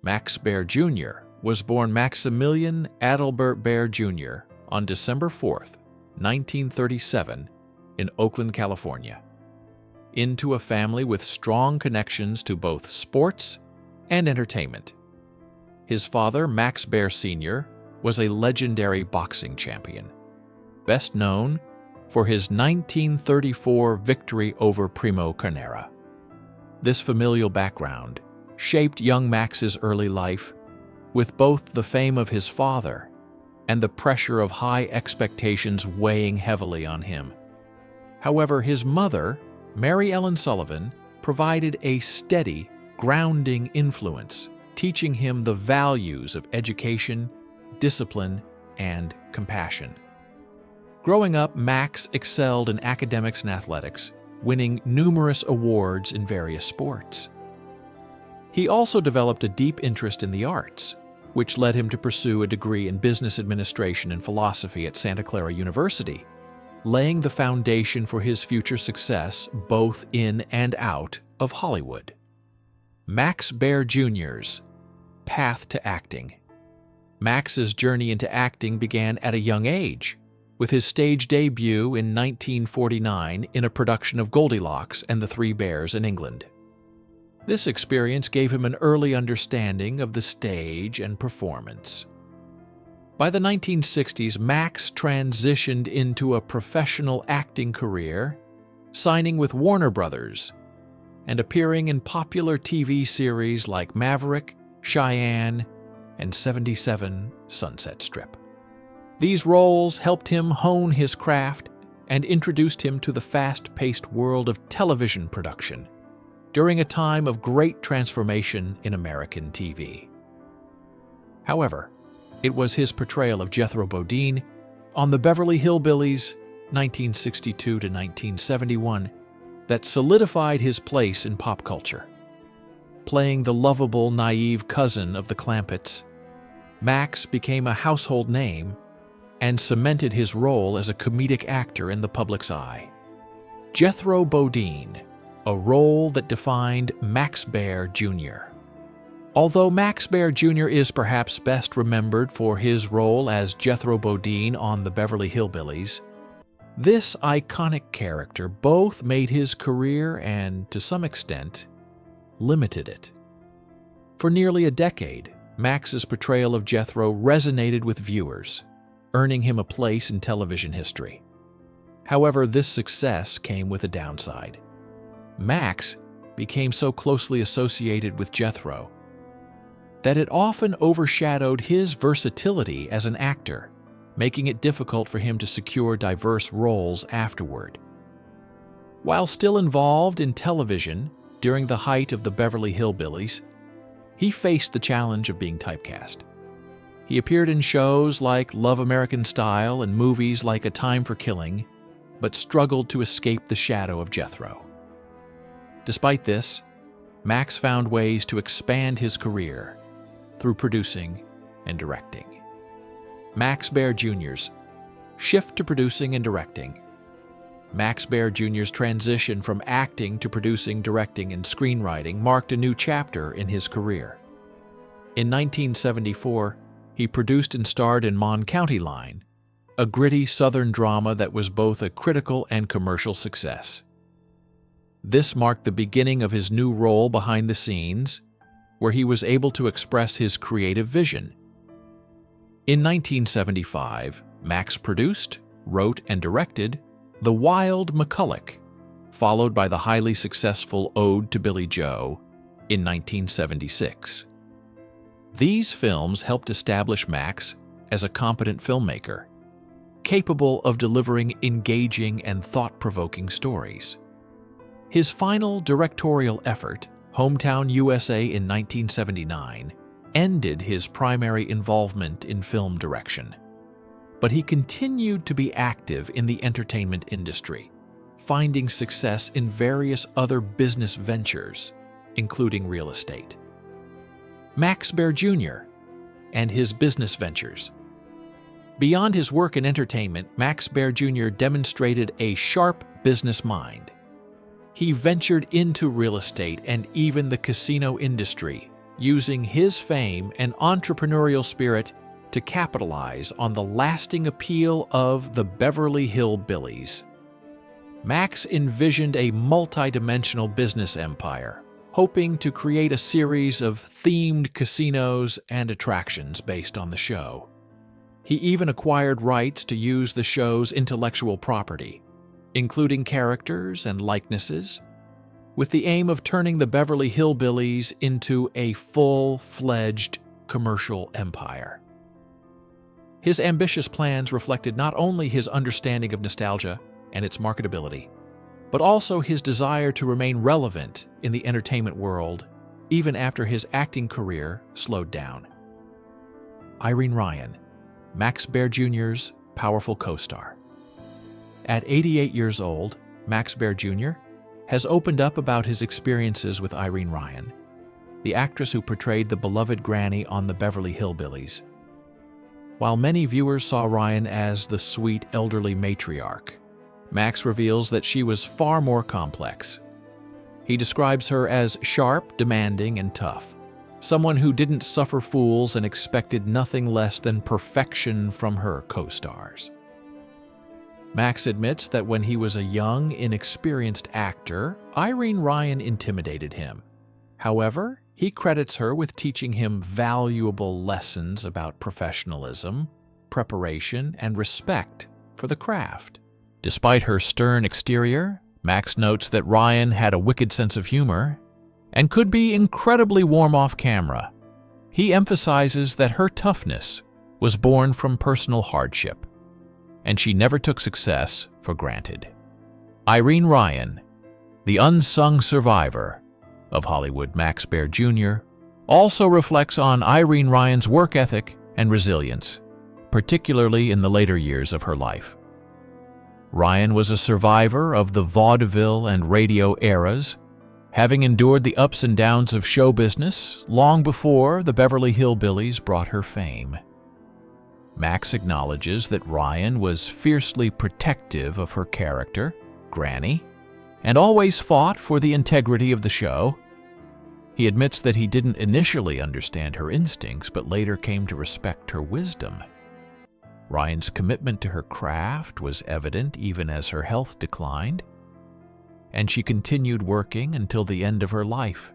Max Baer Jr. was born Maximilian Adalbert Baer Jr. on December 4, 1937, in Oakland, California, into a family with strong connections to both sports and entertainment. His father, Max Baer Sr., was a legendary boxing champion, best known for his 1934 victory over Primo Carnera. This familial background shaped young Max's early life, with both the fame of his father and the pressure of high expectations weighing heavily on him. However, his mother, Mary Ellen Sullivan, provided a steady, grounding influence, teaching him the values of education, discipline, and compassion. Growing up, Max excelled in academics and athletics, winning numerous awards in various sports. He also developed a deep interest in the arts, which led him to pursue a degree in business administration and philosophy at Santa Clara University, laying the foundation for his future success both in and out of Hollywood. Max Baer Jr.'s path to acting. Max's journey into acting began at a young age, with his stage debut in 1949 in a production of Goldilocks and the Three Bears in England. This experience gave him an early understanding of the stage and performance. By the 1960s, Max transitioned into a professional acting career, signing with Warner Brothers and appearing in popular TV series like Maverick, Cheyenne, and 77 Sunset Strip. These roles helped him hone his craft and introduced him to the fast-paced world of television production during a time of great transformation in American TV. However, it was his portrayal of Jethro Bodine on the Beverly Hillbillies, 1962 to 1971, that solidified his place in pop culture. Playing the lovable, naive cousin of the Clampetts, Max became a household name and cemented his role as a comedic actor in the public's eye. Jethro Bodine, a role that defined Max Baer Jr. Although Max Baer Jr. is perhaps best remembered for his role as Jethro Bodine on the Beverly Hillbillies, this iconic character both made his career and, to some extent, limited it. For nearly a decade, Max's portrayal of Jethro resonated with viewers, earning him a place in television history. However, this success came with a downside. Max became so closely associated with Jethro that it often overshadowed his versatility as an actor, making it difficult for him to secure diverse roles afterward. While still involved in television during the height of the Beverly Hillbillies, he faced the challenge of being typecast. He appeared in shows like Love American Style and movies like A Time for Killing, but struggled to escape the shadow of Jethro. Despite this, Max found ways to expand his career through producing and directing. Max Baer Jr.'s shift to producing and directing. Max Baer Jr.'s transition from acting to producing, directing, and screenwriting marked a new chapter in his career. In 1974, he produced and starred in Mon County Line, a gritty Southern drama that was both a critical and commercial success. This marked the beginning of his new role behind the scenes, where he was able to express his creative vision. In 1975, Max produced, wrote, and directed The Wild McCulloch, followed by the highly successful Ode to Billy Joe in 1976. These films helped establish Max as a competent filmmaker, capable of delivering engaging and thought-provoking stories. His final directorial effort, Hometown USA in 1979, ended his primary involvement in film direction. But he continued to be active in the entertainment industry, finding success in various other business ventures, including real estate. Max Baer Jr. and his business ventures. Beyond his work in entertainment, Max Baer Jr. demonstrated a sharp business mind. He ventured into real estate and even the casino industry, using his fame and entrepreneurial spirit to capitalize on the lasting appeal of the Beverly Hillbillies. Max envisioned a multi-dimensional business empire, hoping to create a series of themed casinos and attractions based on the show. He even acquired rights to use the show's intellectual property, including characters and likenesses, with the aim of turning the Beverly Hillbillies into a full-fledged commercial empire. His ambitious plans reflected not only his understanding of nostalgia and its marketability, but also his desire to remain relevant in the entertainment world even after his acting career slowed down. Irene Ryan, Max Baer Jr.'s powerful co-star. At 88 years old, Max Baer Jr. has opened up about his experiences with Irene Ryan, the actress who portrayed the beloved Granny on the Beverly Hillbillies. While many viewers saw Ryan as the sweet elderly matriarch, Max reveals that she was far more complex. He describes her as sharp, demanding, and tough, someone who didn't suffer fools and expected nothing less than perfection from her co-stars. Max admits that when he was a young, inexperienced actor, Irene Ryan intimidated him. However, he credits her with teaching him valuable lessons about professionalism, preparation, and respect for the craft. Despite her stern exterior, Max notes that Ryan had a wicked sense of humor and could be incredibly warm off camera. He emphasizes that her toughness was born from personal hardship, and she never took success for granted. Irene Ryan, the unsung survivor of Hollywood Max Baer Jr., also reflects on Irene Ryan's work ethic and resilience, particularly in the later years of her life. Ryan was a survivor of the vaudeville and radio eras, having endured the ups and downs of show business long before the Beverly Hillbillies brought her fame. Max acknowledges that Ryan was fiercely protective of her character, Granny, and always fought for the integrity of the show. He admits that he didn't initially understand her instincts, but later came to respect her wisdom. Ryan's commitment to her craft was evident even as her health declined, and she continued working until the end of her life.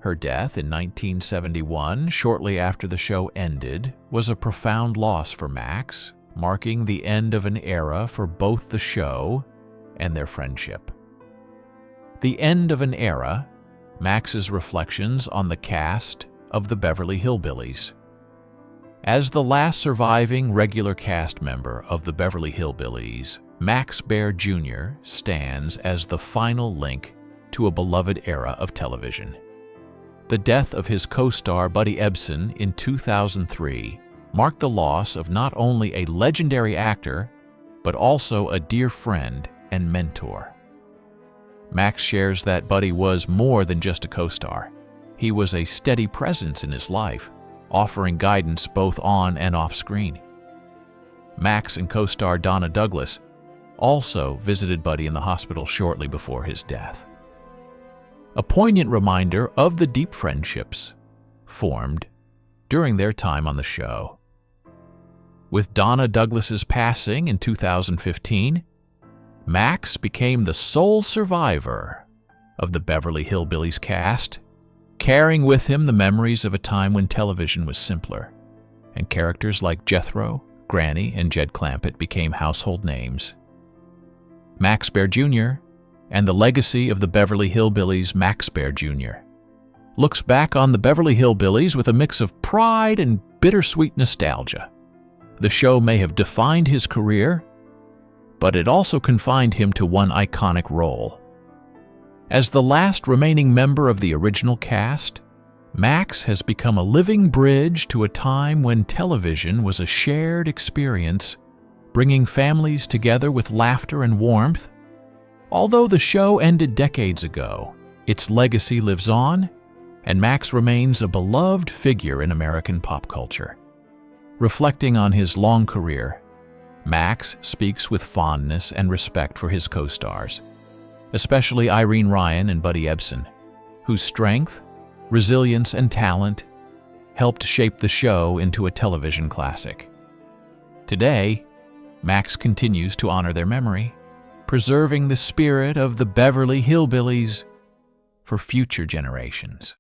Her death in 1971, shortly after the show ended, was a profound loss for Max, marking the end of an era for both the show and their friendship. The end of an era, Max's reflections on the cast of the Beverly Hillbillies. As the last surviving regular cast member of the Beverly Hillbillies, Max Baer Jr. stands as the final link to a beloved era of television. The death of his co-star Buddy Ebsen in 2003 marked the loss of not only a legendary actor, but also a dear friend and mentor. Max shares that Buddy was more than just a co-star. He was a steady presence in his life, offering guidance both on and off screen. Max and co-star Donna Douglas also visited Buddy in the hospital shortly before his death. A poignant reminder of the deep friendships formed during their time on the show. With Donna Douglas's passing in 2015, Max became the sole survivor of the Beverly Hillbillies cast, carrying with him the memories of a time when television was simpler, and characters like Jethro, Granny, and Jed Clampett became household names. Max Baer Jr. and the legacy of the Beverly Hillbillies, Max Baer Jr. looks back on the Beverly Hillbillies with a mix of pride and bittersweet nostalgia. The show may have defined his career, but it also confined him to one iconic role. As the last remaining member of the original cast, Max has become a living bridge to a time when television was a shared experience, bringing families together with laughter and warmth. Although the show ended decades ago, its legacy lives on, and Max remains a beloved figure in American pop culture. Reflecting on his long career, Max speaks with fondness and respect for his co-stars, especially Irene Ryan and Buddy Ebsen, whose strength, resilience, and talent helped shape the show into a television classic. Today, Max continues to honor their memory, preserving the spirit of the Beverly Hillbillies for future generations.